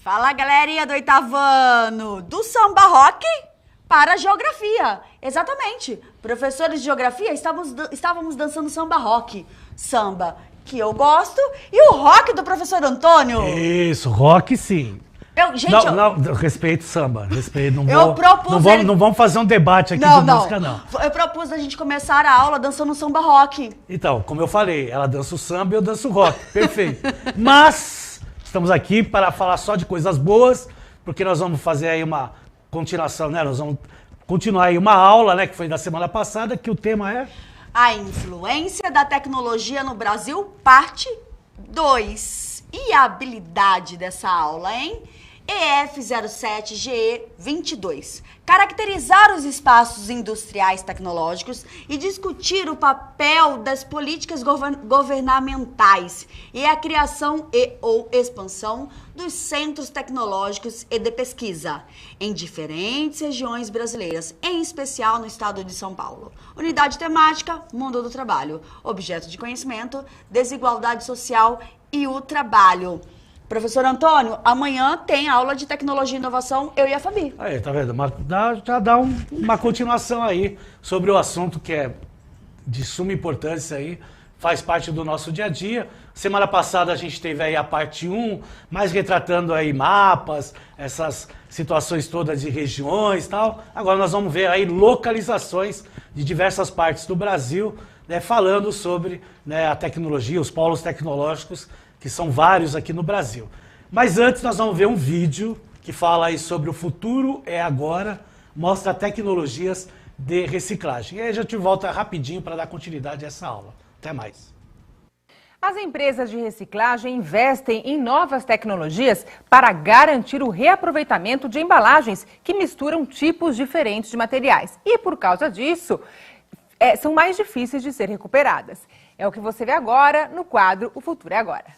Fala, galerinha do oitavo ano, do samba rock para a geografia. Exatamente. Professores de geografia, estávamos dançando samba rock. Samba que eu gosto e o rock do professor Antônio. Isso, rock sim. Não, respeito samba. Respeito, não vamos fazer um debate aqui de música, não. Eu propus a gente começar a aula dançando samba rock. Então, como eu falei, ela dança o samba e eu danço o rock. Perfeito. Mas estamos aqui para falar só de coisas boas, porque nós vamos fazer aí uma continuação, né? Nós vamos continuar aí uma aula, né, que foi da semana passada, que o tema é... A influência da tecnologia no Brasil, parte 2. E a habilidade dessa aula, hein? EF07GE22. Caracterizar os espaços industriais tecnológicos e discutir o papel das políticas governamentais e a criação ou expansão dos centros tecnológicos e de pesquisa em diferentes regiões brasileiras, em especial no estado de São Paulo. Unidade temática, mundo do trabalho. Objeto de conhecimento, desigualdade social e o trabalho. Professor Antônio, amanhã tem aula de tecnologia e inovação, eu e a Fabi. Aí, tá vendo? Já dá uma continuação aí sobre o assunto que é de suma importância aí, faz parte do nosso dia a dia. Semana passada a gente teve aí a parte 1, mais retratando aí mapas, essas situações todas de regiões e tal. Agora nós vamos ver aí localizações de diversas partes do Brasil, né, falando sobre, né, a tecnologia, os polos tecnológicos, que são vários aqui no Brasil. Mas antes nós vamos ver um vídeo que fala aí sobre o futuro é agora, mostra tecnologias de reciclagem. E aí a gente volta rapidinho para dar continuidade a essa aula. Até mais. As empresas de reciclagem investem em novas tecnologias para garantir o reaproveitamento de embalagens que misturam tipos diferentes de materiais. E por causa disso, são mais difíceis de ser recuperadas. É o que você vê agora no quadro O Futuro é Agora.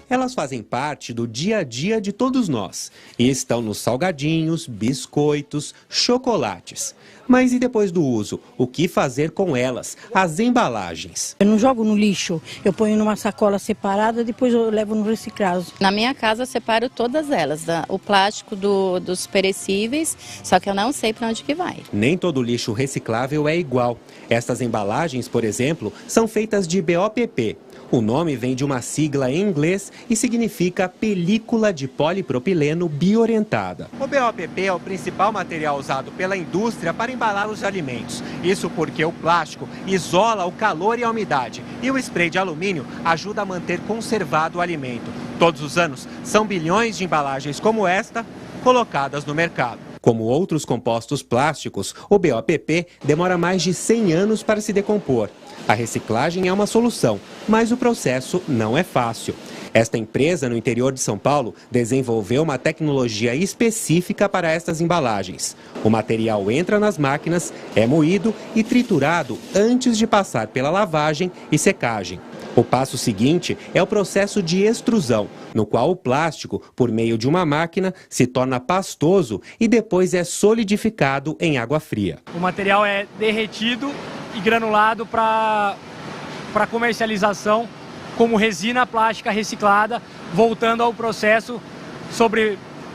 Elas fazem parte do dia a dia de todos nós e estão nos salgadinhos, biscoitos, chocolates. Mas e depois do uso? O que fazer com elas, as embalagens? Eu não jogo no lixo, eu ponho numa sacola separada, depois eu levo no reciclado. Na minha casa eu separo todas elas, o plástico dos perecíveis, só que eu não sei para onde que vai. Nem todo lixo reciclável é igual. Estas embalagens, por exemplo, são feitas de BOPP. O nome vem de uma sigla em inglês e significa película de polipropileno bioorientada. O BOPP é o principal material usado pela indústria para embalar os alimentos. Isso porque o plástico isola o calor e a umidade e o spray de alumínio ajuda a manter conservado o alimento. Todos os anos, são bilhões de embalagens como esta colocadas no mercado. Como outros compostos plásticos, o BOPP demora mais de 100 anos para se decompor. A reciclagem é uma solução, mas o processo não é fácil. Esta empresa, no interior de São Paulo, desenvolveu uma tecnologia específica para estas embalagens. O material entra nas máquinas, é moído e triturado antes de passar pela lavagem e secagem. O passo seguinte é o processo de extrusão, no qual o plástico, por meio de uma máquina, se torna pastoso e depois é solidificado em água fria. O material é derretido e granulado para comercialização como resina plástica reciclada, voltando ao processo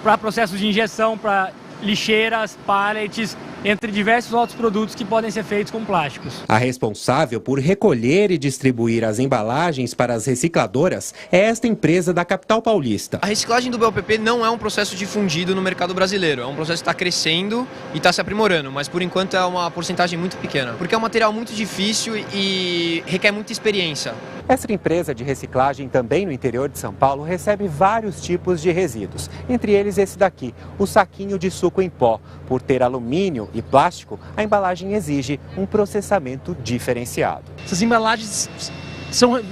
para processos de injeção, para lixeiras, pallets, entre diversos outros produtos que podem ser feitos com plásticos. A responsável por recolher e distribuir as embalagens para as recicladoras é esta empresa da capital paulista. A reciclagem do BOPP não é um processo difundido no mercado brasileiro, é um processo que está crescendo e está se aprimorando, mas por enquanto é uma porcentagem muito pequena, porque é um material muito difícil e requer muita experiência. Essa empresa de reciclagem, também no interior de São Paulo, recebe vários tipos de resíduos, entre eles esse daqui, o saquinho de suco em pó. Por ter alumínio e plástico, a embalagem exige um processamento diferenciado. Essas embalagens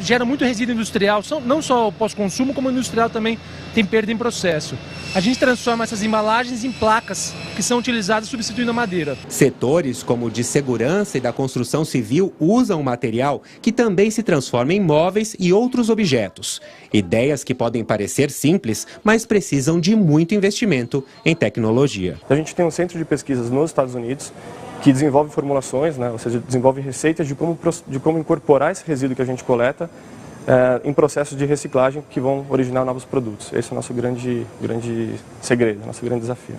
geram muito resíduo industrial, não só pós-consumo, como industrial também tem perda em processo. A gente transforma essas embalagens em placas que são utilizadas substituindo a madeira. Setores como o de segurança e da construção civil usam o material que também se transforma em móveis e outros objetos. Ideias que podem parecer simples, mas precisam de muito investimento em tecnologia. A gente tem um centro de pesquisas nos Estados Unidos que desenvolve formulações, ou seja, desenvolve receitas de como incorporar esse resíduo que a gente coleta em processos de reciclagem que vão originar novos produtos. Esse é o nosso grande segredo, nosso grande desafio.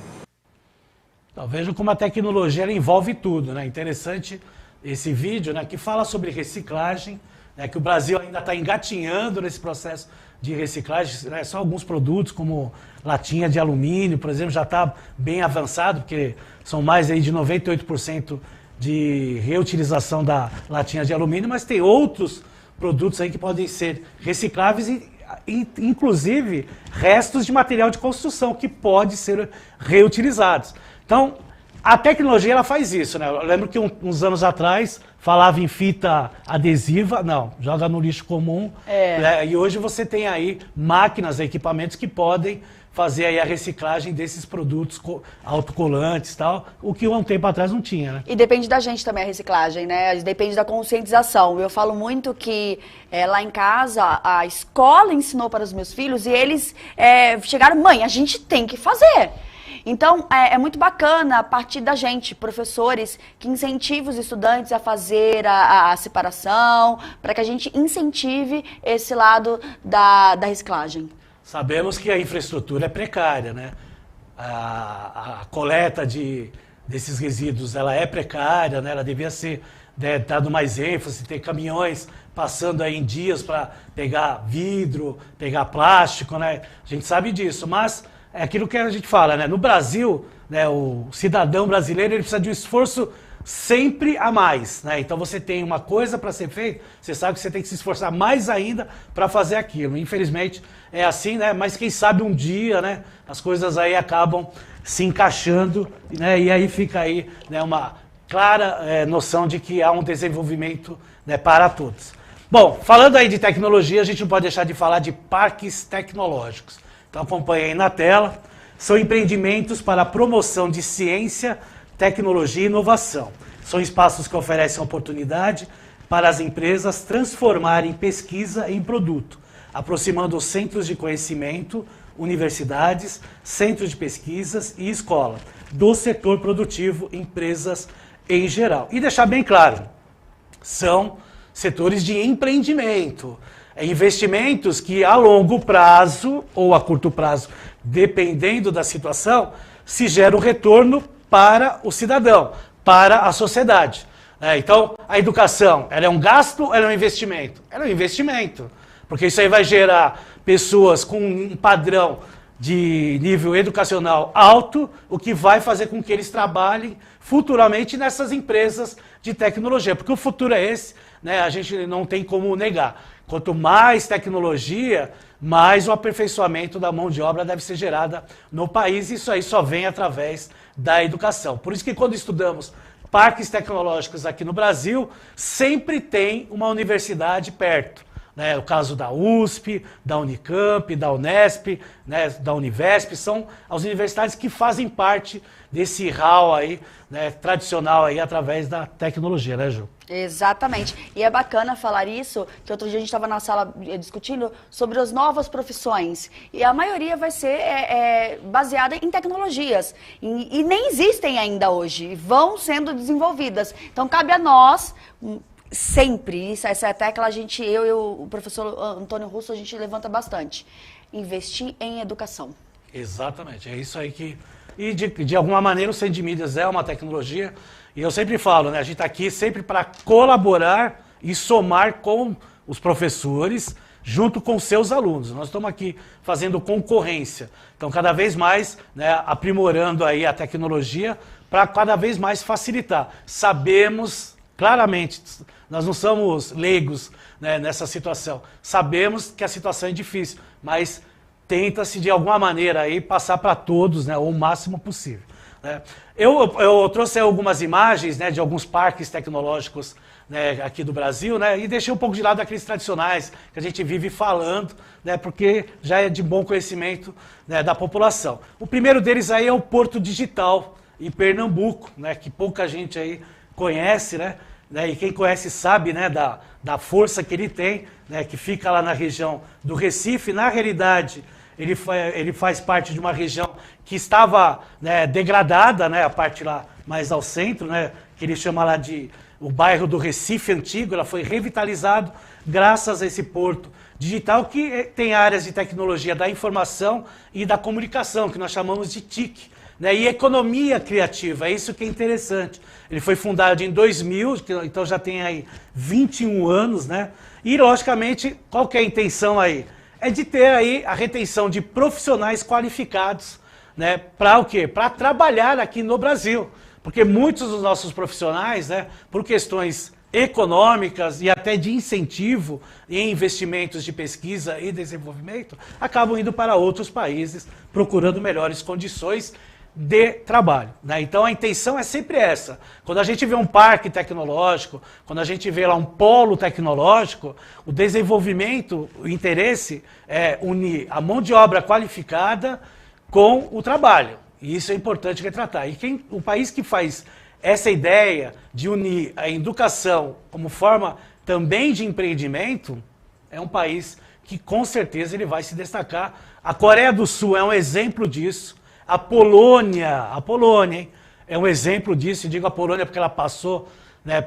Então, vejo como a tecnologia ela envolve tudo, né? Interessante esse vídeo, né, que fala sobre reciclagem, né, que o Brasil ainda está engatinhando nesse processo de reciclagem, né, só alguns produtos como latinha de alumínio, por exemplo, já está bem avançado, porque são mais aí de 98% de reutilização da latinha de alumínio, mas tem outros produtos aí que podem ser recicláveis e inclusive restos de material de construção que podem ser reutilizados. Então, a tecnologia ela faz isso, né? Eu lembro que uns anos atrás falava em fita adesiva, não, joga no lixo comum. Né? E hoje você tem aí máquinas, equipamentos que podem fazer aí a reciclagem desses produtos autocolantes e tal, o que um tempo atrás não tinha, né? E depende da gente também a reciclagem, né? Depende da conscientização. Eu falo muito que lá em casa a escola ensinou para os meus filhos e eles chegaram, mãe, a gente tem que fazer. Então, é muito bacana a partir da gente, professores, que incentivem os estudantes a fazer a separação, para que a gente incentive esse lado da reciclagem. Sabemos que a infraestrutura é precária, né? A coleta desses resíduos ela é precária, né? Ela devia ser dado mais ênfase, ter caminhões passando aí em dias para pegar vidro, pegar plástico, né? A gente sabe disso, mas é aquilo que a gente fala, né? No Brasil, né, o cidadão brasileiro ele precisa de um esforço sempre a mais, né? Então você tem uma coisa para ser feita, você sabe que você tem que se esforçar mais ainda para fazer aquilo. Infelizmente é assim, né? Mas quem sabe um dia, né, as coisas aí acabam se encaixando, né? E aí fica aí, né, uma clara noção de que há um desenvolvimento, né, para todos. Bom, falando aí de tecnologia, a gente não pode deixar de falar de parques tecnológicos. Então acompanha aí na tela. São empreendimentos para a promoção de ciência, tecnologia e inovação. São espaços que oferecem oportunidade para as empresas transformarem pesquisa em produto, aproximando os centros de conhecimento, universidades, centros de pesquisas e escola, do setor produtivo, empresas em geral. E deixar bem claro, são setores de empreendimento, investimentos que a longo prazo ou a curto prazo, dependendo da situação, se gera um retorno para o cidadão, para a sociedade. Então, a educação, ela é um gasto ou ela é um investimento? Ela é um investimento, porque isso aí vai gerar pessoas com um padrão de nível educacional alto, o que vai fazer com que eles trabalhem futuramente nessas empresas de tecnologia, porque o futuro é esse, né? A gente não tem como negar. Quanto mais tecnologia, mais o aperfeiçoamento da mão de obra deve ser gerada no país, e isso aí só vem através da educação. Por isso que quando estudamos parques tecnológicos aqui no Brasil, sempre tem uma universidade perto. Né? O caso da USP, da Unicamp, da Unesp, né? Da Univesp, são as universidades que fazem parte desse hall aí, né? Tradicional aí, através da tecnologia, né, Ju? Exatamente. E é bacana falar isso, que outro dia a gente estava na sala discutindo sobre as novas profissões. E a maioria vai ser baseada em tecnologias. E nem existem ainda hoje, vão sendo desenvolvidas. Então cabe a nós, sempre, essa é a tecla eu e o professor Antônio Russo, a gente levanta bastante. Investir em educação. Exatamente, é isso aí que... E de alguma maneira o Centro de Mídias é uma tecnologia. E eu sempre falo, né? A gente está aqui sempre para colaborar e somar com os professores, junto com seus alunos. Nós estamos aqui fazendo concorrência. Então, cada vez mais, né, aprimorando aí a tecnologia para cada vez mais facilitar. Sabemos claramente, nós não somos leigos, né, nessa situação. Sabemos que a situação é difícil, mas tenta-se de alguma maneira aí passar para todos, né, o máximo possível. Eu trouxe algumas imagens, né, de alguns parques tecnológicos, né, aqui do Brasil, né, e deixei um pouco de lado aqueles tradicionais que a gente vive falando, né, porque já é de bom conhecimento, né, da população. O primeiro deles aí é o Porto Digital, em Pernambuco, né, que pouca gente aí conhece, né, e quem conhece sabe, né, da força que ele tem, né, que fica lá na região do Recife. Na realidade, ele faz parte de uma região que estava, né, degradada, né, a parte lá mais ao centro, né, que ele chama lá de o bairro do Recife Antigo. Ela foi revitalizado graças a esse porto digital que tem áreas de tecnologia da informação e da comunicação, que nós chamamos de TIC, né? E economia criativa, é isso que é interessante. Ele foi fundado em 2000, então já tem aí 21 anos, né? E, logicamente, qual que é a intenção aí? É de ter aí a retenção de profissionais qualificados, né? Para o quê? Para trabalhar aqui no Brasil. Porque muitos dos nossos profissionais, né, por questões econômicas e até de incentivo em investimentos de pesquisa e desenvolvimento, acabam indo para outros países procurando melhores condições de trabalho, né? Então a intenção é sempre essa. Quando a gente vê um parque tecnológico, quando a gente vê lá um polo tecnológico, o desenvolvimento, o interesse é unir a mão de obra qualificada com o trabalho. E isso é importante retratar. E o país que faz essa ideia de unir a educação como forma também de empreendimento é um país que com certeza ele vai se destacar. A Coreia do Sul é um exemplo disso. A Polônia, hein, é um exemplo disso. Eu digo a Polônia porque ela passou, né,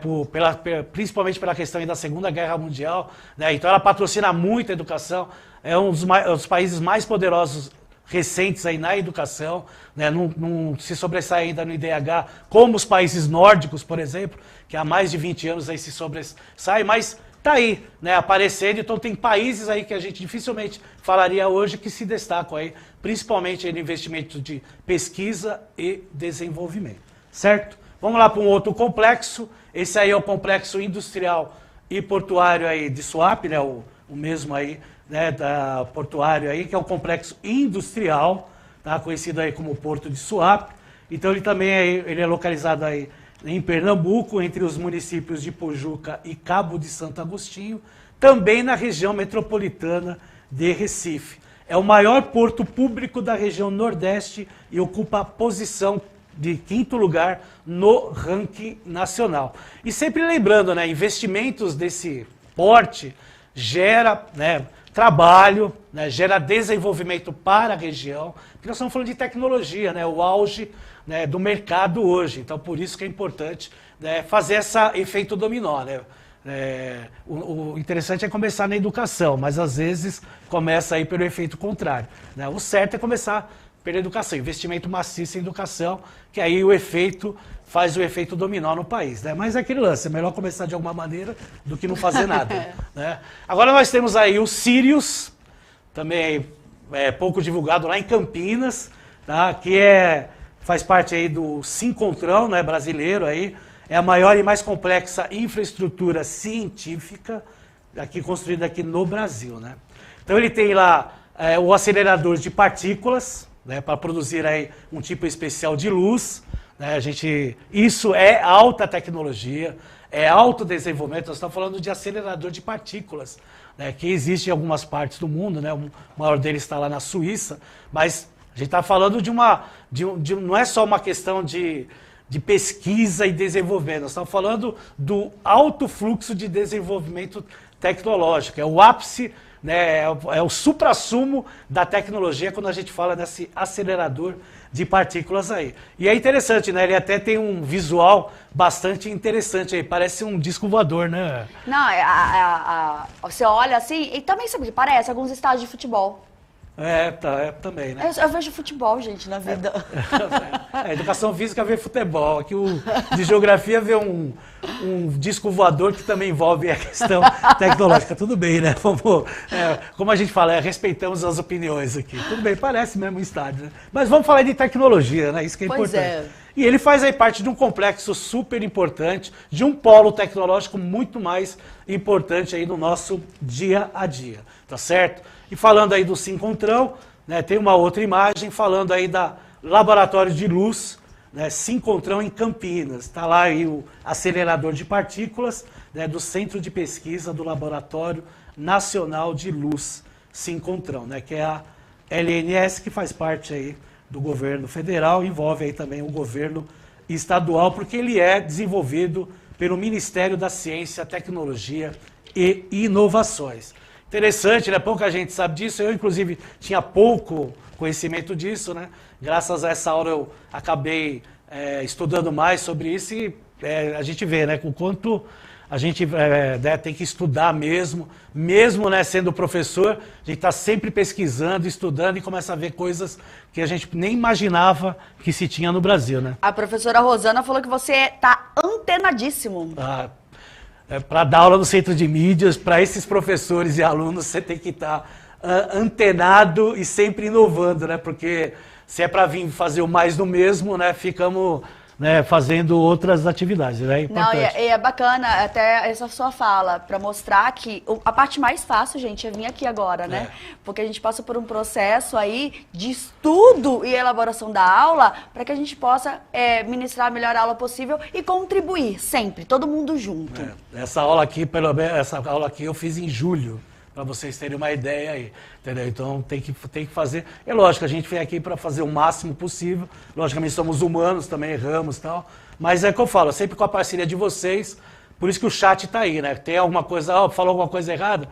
principalmente pela questão aí da Segunda Guerra Mundial, né, então ela patrocina muito a educação, é um dos países mais poderosos recentes aí na educação, né, não se sobressai ainda no IDH, como os países nórdicos, por exemplo, que há mais de 20 anos aí se sobressai, mas está aí, né, aparecendo. Então tem países aí que a gente dificilmente falaria hoje que se destacam aí, principalmente aí no investimento de pesquisa e desenvolvimento, certo? Vamos lá para um outro complexo. Esse aí é o complexo industrial e portuário aí de Suape, né, o mesmo aí, né, da portuário aí, que é o complexo industrial, tá, conhecido aí como Porto de Suape. Então ele também ele é localizado aí em Pernambuco, entre os municípios de Pojuca e Cabo de Santo Agostinho, também na região metropolitana de Recife. É o maior porto público da região Nordeste e ocupa a posição de 5º lugar no ranking nacional. E sempre lembrando, né, investimentos desse porte gera, né, trabalho, né, gera desenvolvimento para a região, porque nós estamos falando de tecnologia, né, o auge, né, do mercado hoje. Então, por isso que é importante, né, fazer esse efeito dominó, né? O interessante é começar na educação, mas às vezes começa aí pelo efeito contrário, né? O certo é começar pela educação, investimento maciço em educação, que aí o efeito faz o efeito dominó no país, né? Mas é aquele lance, é melhor começar de alguma maneira do que não fazer nada, né? Agora nós temos aí o Sirius, também pouco divulgado lá em Campinas, tá? Que faz parte aí do Sincontrão, né, brasileiro aí. É a maior e mais complexa infraestrutura científica construída aqui no Brasil, né? Então ele tem lá o acelerador de partículas, né, para produzir aí um tipo especial de luz, né? Isso é alta tecnologia, é alto desenvolvimento. Nós estamos falando de acelerador de partículas, né, que existe em algumas partes do mundo, né? O maior deles está lá na Suíça, mas a gente está falando não é só uma questão de pesquisa e desenvolvimento, nós estamos falando do alto fluxo de desenvolvimento tecnológico, é o ápice, né, é o suprassumo da tecnologia quando a gente fala desse acelerador de partículas aí. E é interessante, né, ele até tem um visual bastante interessante aí, parece um disco voador, né? Não, você olha assim, e também sabe, parece alguns estádios de futebol. Também, né? Eu vejo futebol, gente, na vida. Educação física vê futebol. Aqui de geografia vê um disco voador que também envolve a questão tecnológica. Tudo bem, né? Como a gente fala, respeitamos as opiniões aqui. Tudo bem, parece mesmo um estádio, né? Mas vamos falar de tecnologia, né? Isso que é importante. E ele faz aí parte de um complexo super importante, de um polo tecnológico muito mais importante aí no nosso dia a dia, tá certo? E falando aí do Sincontrão, né, tem uma outra imagem falando aí da Laboratório de Luz, né, Sincontrão em Campinas. Está lá aí o acelerador de partículas, né, do Centro de Pesquisa do Laboratório Nacional de Luz, Sincontrão, né, que é a LNS, que faz parte aí do governo federal, envolve aí também o governo estadual, porque ele é desenvolvido pelo Ministério da Ciência, Tecnologia e Inovações. Interessante, né? Pouca gente sabe disso. Eu, inclusive, tinha pouco conhecimento disso, né? Graças a essa aula eu acabei estudando mais sobre isso e a gente vê, né? Com quanto a gente né, tem que estudar mesmo, né, sendo professor, a gente está sempre pesquisando, estudando e começa a ver coisas que a gente nem imaginava que se tinha no Brasil, né? A professora Rosana falou que você está antenadíssimo. Para dar aula no centro de mídias, para esses professores e alunos, você tem que estar antenado e sempre inovando, né? Porque se é para vir fazer o mais do mesmo, né, ficamos... né, fazendo outras atividades, né? É importante. Não, e é bacana até essa sua fala, para mostrar que a parte mais fácil, gente, é vir aqui agora, né? Porque a gente passa por um processo aí de estudo e elaboração da aula para que a gente possa ministrar a melhor aula possível e contribuir sempre, todo mundo junto. Essa aula aqui eu fiz em julho, para vocês terem uma ideia aí, entendeu? Então tem que fazer. É lógico, a gente vem aqui para fazer o máximo possível. Logicamente somos humanos, também erramos e tal. Mas é o que eu falo, sempre com a parceria de vocês. Por isso que o chat está aí, né? Tem alguma coisa, falou alguma coisa errada?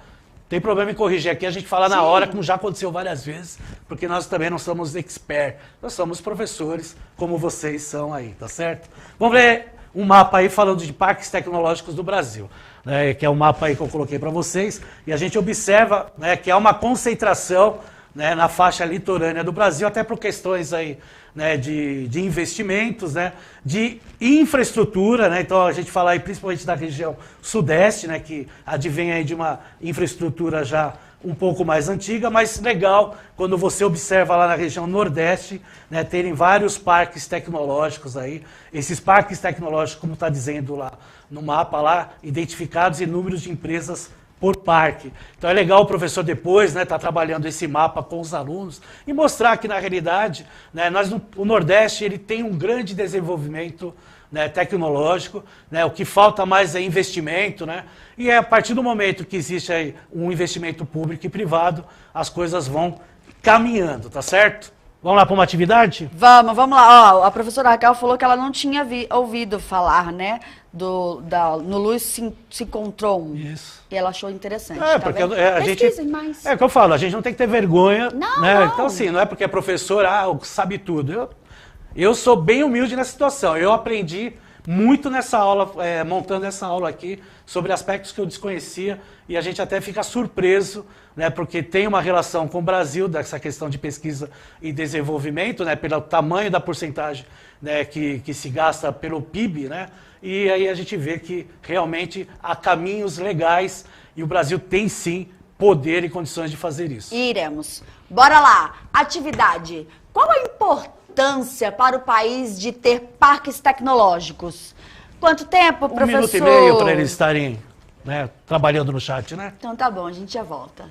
Tem problema em corrigir aqui, a gente fala na hora, como já aconteceu várias vezes, porque nós também não somos expert, nós somos professores, como vocês são aí, tá certo? Vamos ver um mapa aí falando de parques tecnológicos do Brasil. Né, que é o mapa aí que eu coloquei para vocês, e a gente observa, né, que há uma concentração, né, na faixa litorânea do Brasil, até por questões aí, né, de investimentos, né, de infraestrutura, né, então a gente fala aí principalmente da região sudeste, né, que advém aí de uma infraestrutura já um pouco mais antiga, mas legal quando você observa lá na região nordeste, né, terem vários parques tecnológicos aí, esses parques tecnológicos, como está dizendo lá no mapa lá, identificados em números de empresas por parque. Então é legal o professor depois, né, tá trabalhando esse mapa com os alunos e mostrar que na realidade, né, o Nordeste ele tem um grande desenvolvimento, né, tecnológico, né, o que falta mais é investimento, né, e é a partir do momento que existe aí um investimento público e privado, as coisas vão caminhando, tá certo? Vamos lá para uma atividade? Vamos lá. Ó, a professora Raquel falou que ela não tinha ouvido falar, né, no Luz Synchrontron. Isso. E ela achou interessante. Porque tá a gente... Pesquisem mais. É o que eu falo, a gente não tem que ter vergonha, não, né? Não. Então assim, não é porque é professor, sabe tudo. Eu sou bem humilde nessa situação. Eu aprendi muito nessa aula, montando essa aula aqui, sobre aspectos que eu desconhecia, e a gente até fica surpreso, né, porque tem uma relação com o Brasil, dessa questão de pesquisa e desenvolvimento, né, pelo tamanho da porcentagem, né, que se gasta pelo PIB, né, e aí a gente vê que realmente há caminhos legais, e o Brasil tem sim poder e condições de fazer isso. Iremos. Bora lá. Atividade. Qual a importância para o país de ter parques tecnológicos? Quanto tempo, professor? 1 minuto e meio para eles estarem, né, trabalhando no chat, né? Então tá bom, a gente já volta.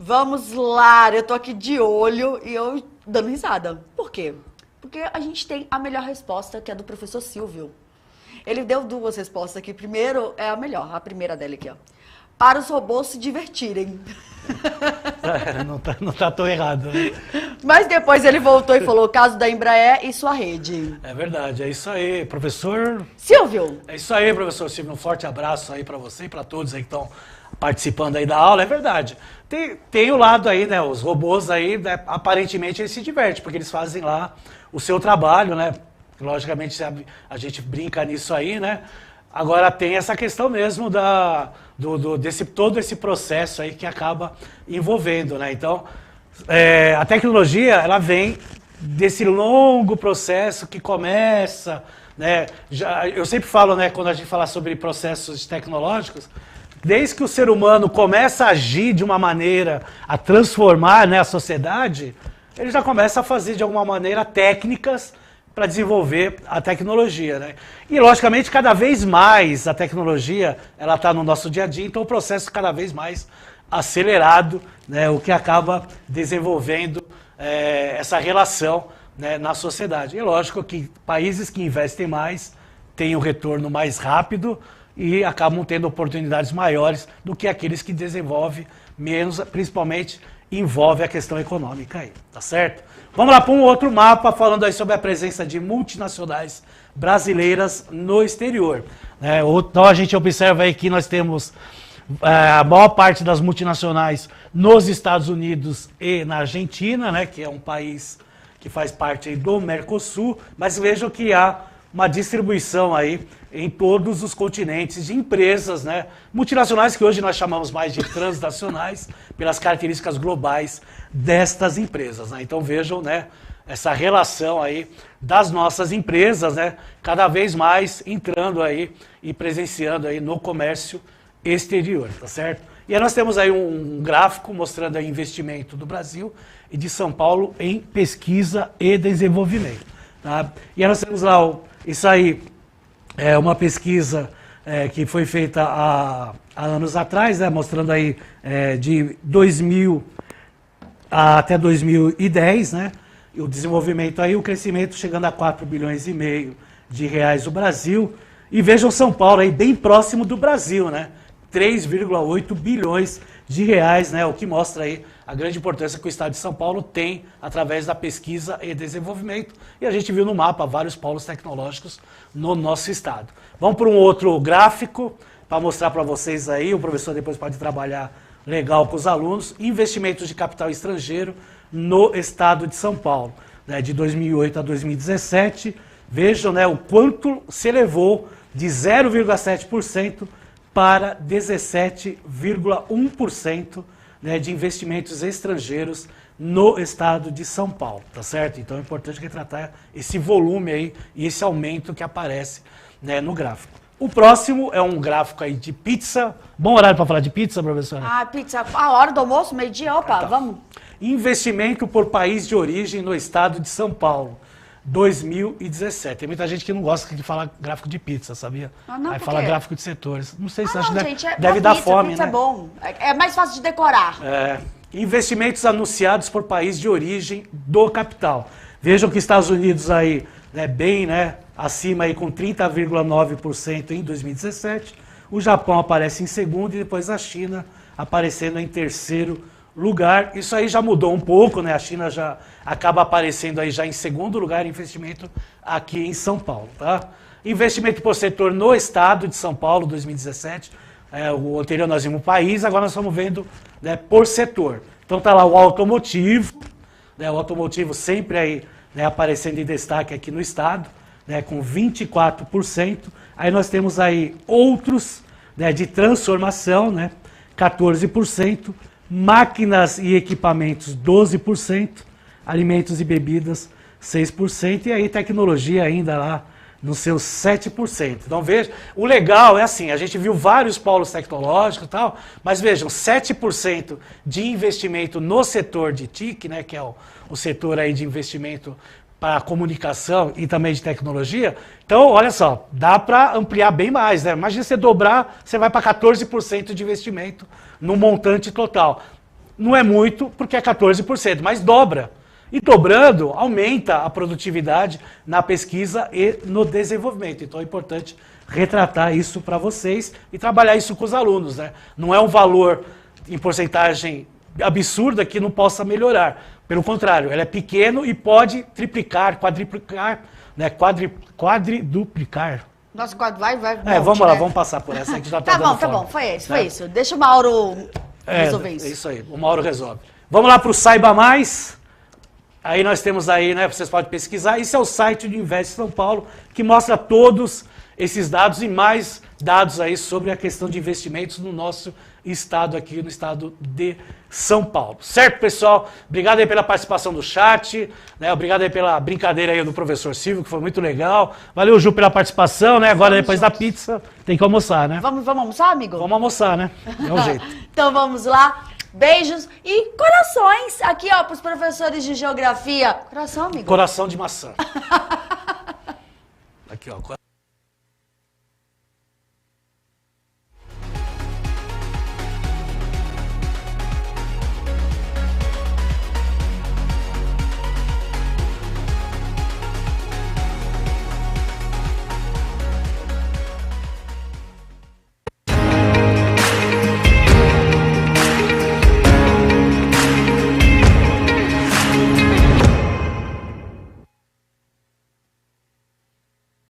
Vamos lá, eu tô aqui de olho e eu dando risada. Por quê? Porque a gente tem a melhor resposta, que é do professor Silvio. Ele deu duas respostas aqui. Primeiro é a melhor, a primeira dele aqui, ó. Para os robôs se divertirem. Não tá tão errado, né? Mas depois ele voltou e falou, caso da Embraer e sua rede. É verdade, é isso aí, professor. Silvio. É isso aí, professor Silvio. Um forte abraço aí para você e para todos aí que estão participando aí da aula. É verdade. Tem o lado aí, né? Os robôs aí, né, aparentemente eles se divertem, porque eles fazem lá o seu trabalho, né? Logicamente a gente brinca nisso aí, né? Agora tem essa questão mesmo todo esse processo aí que acaba envolvendo, né? Então, a tecnologia, ela vem desse longo processo que começa, né? Eu sempre falo, né, quando a gente fala sobre processos tecnológicos, desde que o ser humano começa a agir de uma maneira a transformar, né, a sociedade, ele já começa a fazer de alguma maneira técnicas para desenvolver a tecnologia, né? E logicamente cada vez mais a tecnologia ela está no nosso dia a dia, então o processo cada vez mais acelerado, né? O que acaba desenvolvendo essa relação, né, na sociedade. E lógico que países que investem mais têm um retorno mais rápido e acabam tendo oportunidades maiores do que aqueles que desenvolvem menos, principalmente envolve a questão econômica aí, tá certo? Vamos lá para um outro mapa falando aí sobre a presença de multinacionais brasileiras no exterior, né? Então a gente observa aí que nós temos a maior parte das multinacionais nos Estados Unidos e na Argentina, né, que é um país que faz parte aí do Mercosul, mas vejam que há uma distribuição aí em todos os continentes de empresas, né, multinacionais que hoje nós chamamos mais de transnacionais pelas características globais destas empresas, né? Então vejam, né, essa relação aí das nossas empresas, né, cada vez mais entrando aí e presenciando aí no comércio exterior, tá certo? E aí nós temos aí um gráfico mostrando aí investimento do Brasil e de São Paulo em pesquisa e desenvolvimento, tá? E aí nós temos lá isso aí é uma pesquisa que foi feita há anos atrás, né, mostrando aí de 2000 até 2010, né, e o desenvolvimento aí, o crescimento chegando a 4 bilhões e meio de reais no Brasil. E vejam São Paulo aí bem próximo do Brasil, né, 3,8 bilhões de reais, né, o que mostra aí a grande importância que o Estado de São Paulo tem através da pesquisa e desenvolvimento. E a gente viu no mapa vários polos tecnológicos no nosso estado. Vamos para um outro gráfico para mostrar para vocês aí, o professor depois pode trabalhar legal com os alunos, investimentos de capital estrangeiro no estado de São Paulo, né, de 2008 a 2017. Vejam, né, o quanto se elevou de 0,7% para 17,1%, né, de investimentos estrangeiros no estado de São Paulo, tá certo? Então é importante retratar esse volume aí e esse aumento que aparece, né, no gráfico. O próximo é um gráfico aí de pizza. Bom horário para falar de pizza, professora? Ah, pizza. A hora do almoço, meio-dia, opa, Tá. vamos. Investimento por país de origem no estado de São Paulo, 2017. Tem muita gente que não gosta de falar gráfico de pizza, sabia? Ah, não, Aí por fala quê? gráfico de setores. Não sei se Ah, acho não, que gente, deve dar pizza, fome, pizza né? é bom. É mais fácil de decorar. Investimentos anunciados por país de origem do capital. Vejam que Estados Unidos aí, né, bem, né, acima aí com 30,9% em 2017. O Japão aparece em segundo e depois a China aparecendo em terceiro lugar. Isso aí já mudou um pouco, né? A China já acaba aparecendo aí já em segundo lugar em investimento aqui em São Paulo, tá? Investimento por setor no estado de São Paulo, 2017. O anterior nós vimos o país, agora nós estamos vendo, né, por setor. Então tá lá o automotivo, né, o automotivo sempre aí, né, aparecendo em destaque aqui no estado, né, com 24%. Aí nós temos aí outros, né, de transformação, né, 14%. Máquinas e equipamentos, 12%, alimentos e bebidas, 6%, e aí tecnologia ainda lá nos seus 7%. Então veja, o legal é assim, a gente viu vários polos tecnológicos e tal, mas vejam, 7% de investimento no setor de TIC, né, que é o setor aí de investimento para comunicação e também de tecnologia. Então, olha só, dá para ampliar bem mais, né? Imagina você dobrar, você vai para 14% de investimento no montante total. Não é muito, porque é 14%, mas dobra. E dobrando, aumenta a produtividade na pesquisa e no desenvolvimento. Então é importante retratar isso para vocês e trabalhar isso com os alunos, né? Não é um valor em porcentagem absurda que não possa melhorar. Pelo contrário, ele é pequeno e pode triplicar, quadriplicar, né? Quadriduplicar. Nossa, vai. Vamos lá, vamos passar por essa que já tá dando Tá fome. bom, foi isso. Deixa o Mauro resolver isso. É isso aí, o Mauro resolve. Vamos lá para o Saiba Mais. Aí nós temos aí, né, vocês podem pesquisar. Esse é o site do Invest São Paulo, que mostra todos esses dados e mais dados aí sobre a questão de investimentos no nosso estado aqui, no estado de São Paulo. Certo, pessoal? Obrigado aí pela participação do chat, né? Obrigado aí pela brincadeira aí do professor Silvio, que foi muito legal. Valeu, Ju, pela participação, né? Agora, depois da pizza, tem que almoçar, né? Vamos almoçar, amigo? Vamos almoçar, né? É o jeito. Então vamos lá. Beijos e corações aqui, ó, pros professores de geografia. Coração, amigo? Coração de maçã. Aqui, ó.